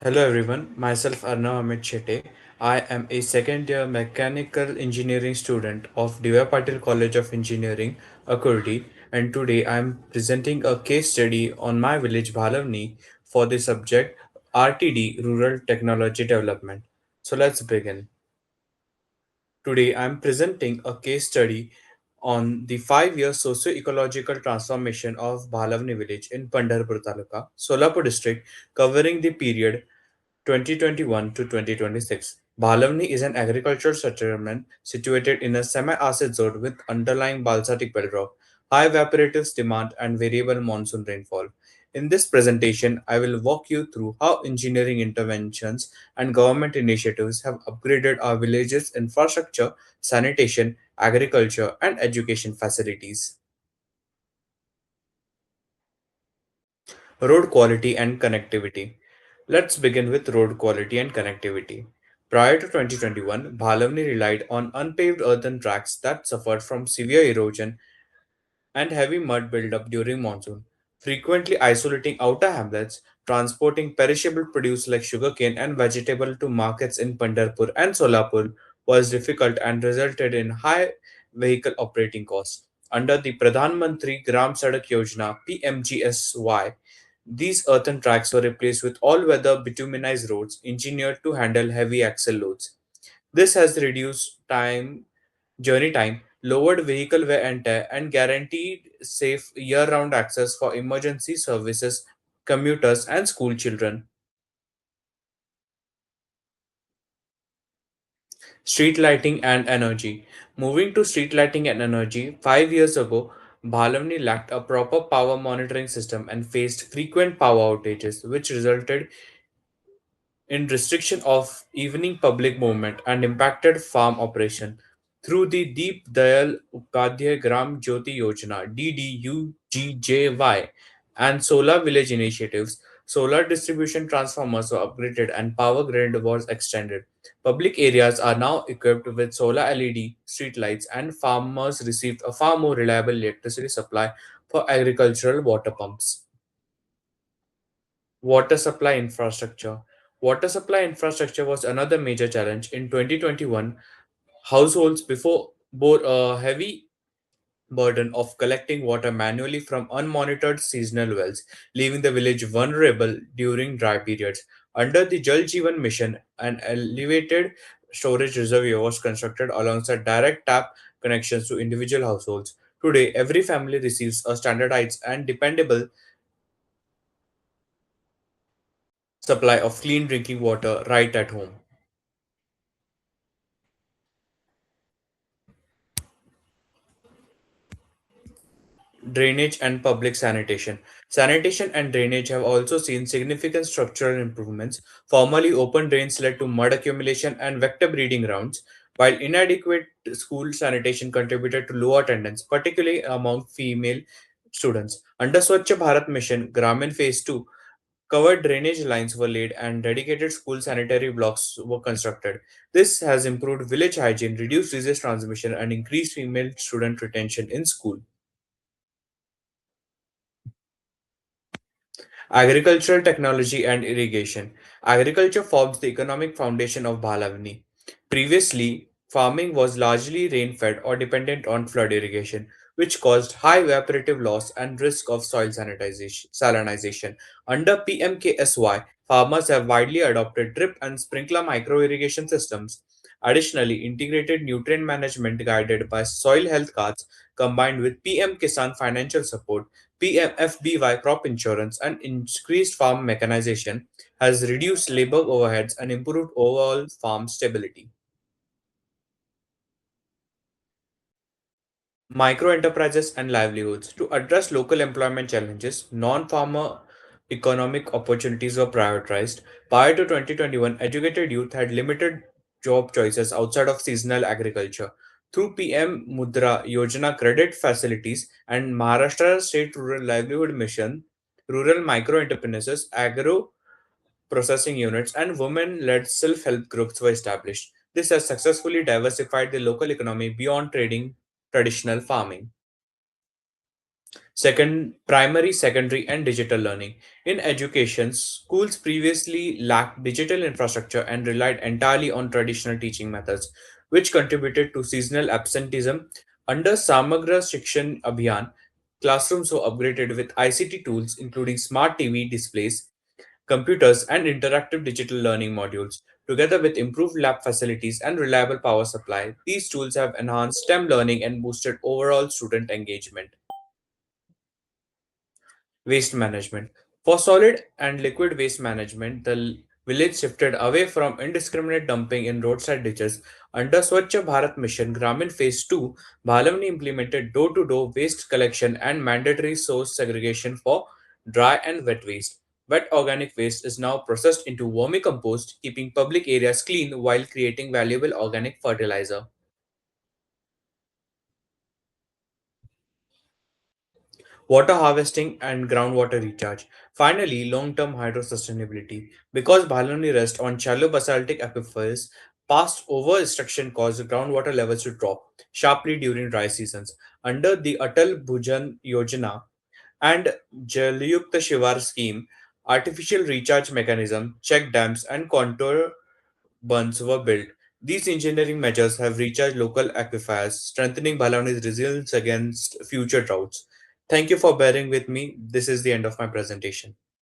Hello everyone, myself Arnav Amit Chete. I am a second year mechanical engineering student of Divya Patil College of Engineering, Akurdi, and today I am presenting a case study on my village Bhalawani for the subject RTD Rural Technology Development. So let's begin. Today, I am presenting a case study on the 5-year socio-ecological transformation of Bhalavani village in Pandharpur Taluka, Solapur district, covering the period 2021 to 2026. Bhalavani is an agricultural settlement situated in a semi-arid zone with underlying balstic bedrock, high evaporative demand, and variable monsoon rainfall. In this presentation, I will walk you through how engineering interventions and government initiatives have upgraded our villages' infrastructure, sanitation, agriculture, and education facilities. Road quality and connectivity. Let's begin with road quality and connectivity. Prior to 2021, Bhalavani relied on unpaved earthen tracks that suffered from severe erosion and heavy mud buildup during monsoon, frequently isolating outer hamlets, transporting perishable produce like sugarcane and vegetable to markets in Pandharpur and Solapur was difficult and resulted in high vehicle operating costs. Under the Pradhan Mantri Gram Sadak Yojana (PMGSY), these earthen tracks were replaced with all-weather bituminized roads engineered to handle heavy axle loads. This has reduced journey time, lowered vehicle wear and tear, and guaranteed safe year-round access for emergency services, commuters, and school children. Street lighting and energy. Moving to street lighting and energy, 5 years ago, Bhalavni lacked a proper power monitoring system and faced frequent power outages, which resulted in restriction of evening public movement and impacted farm operation. Through the Deep Dayal Upadhyay Gram Jyoti Yojana (DDUGJY) and solar village initiatives, solar distribution transformers were upgraded and power grid was extended. Public areas are now equipped with solar LED streetlights and farmers received a far more reliable electricity supply for agricultural water pumps. Water supply infrastructure. Water supply infrastructure was another major challenge. In 2021, households before bore a heavy burden of collecting water manually from unmonitored seasonal wells, leaving the village vulnerable during dry periods. Under the Jal Jeevan mission, an elevated storage reservoir was constructed alongside direct tap connections to individual households. Today, every family receives a standardized and dependable supply of clean drinking water right at home. Drainage and public sanitation. Sanitation and drainage have also seen significant structural improvements. Formerly open drains led to mud accumulation and vector breeding grounds, while inadequate school sanitation contributed to low attendance, particularly among female students. Under Swachh Bharat Mission, Gramin Phase 2, covered drainage lines were laid and dedicated school sanitary blocks were constructed. This has improved village hygiene, reduced disease transmission, and increased female student retention in school. Agricultural technology and irrigation. Agriculture forms the economic foundation of Bhalavani. Previously, farming was largely rain fed or dependent on flood irrigation, which caused high evaporative loss and risk of soil salinization. Under PMKSY, farmers have widely adopted drip and sprinkler micro irrigation systems. Additionally, integrated nutrient management guided by soil health cards combined with PM Kisan financial support, PMFBY crop insurance, and increased farm mechanization has reduced labor overheads and improved overall farm stability. Micro enterprises and livelihoods. To address local employment challenges, non farmer economic opportunities were prioritized. Prior to 2021, educated youth had limited job choices outside of seasonal agriculture. Through PM Mudra Yojana credit facilities and Maharashtra State Rural Livelihood Mission, rural micro enterprises, agro processing units, and women led self help groups were established. This has successfully diversified the local economy beyond trading traditional farming. Second, primary, secondary, and digital learning. In education, schools previously lacked digital infrastructure and relied entirely on traditional teaching methods, which contributed to seasonal absenteeism. Under Samagra Shikshan Abhiyan, classrooms were upgraded with ICT tools, including smart TV displays, computers, and interactive digital learning modules. Together with improved lab facilities and reliable power supply, these tools have enhanced STEM learning and boosted overall student engagement. Waste management. For solid and liquid waste management, the village shifted away from indiscriminate dumping in roadside ditches. Under Swachh Bharat Mission Gramin Phase 2, Bhalawani implemented door to door waste collection and mandatory source segregation for dry and wet waste. Wet organic waste is now processed into vermicompost, keeping public areas clean while creating valuable organic fertilizer. Water harvesting and groundwater recharge. Finally, long-term hydro sustainability. Because Bhaloni rests on shallow basaltic aquifers, past over-extraction caused groundwater levels to drop sharply during dry seasons. Under the Atal Bhujan Yojana and Jalyukta Shivar scheme, artificial recharge mechanism, check dams, and contour bunds were built. These engineering measures have recharged local aquifers, strengthening Bhaloni's resilience against future droughts. Thank you for bearing with me. This is the end of my presentation.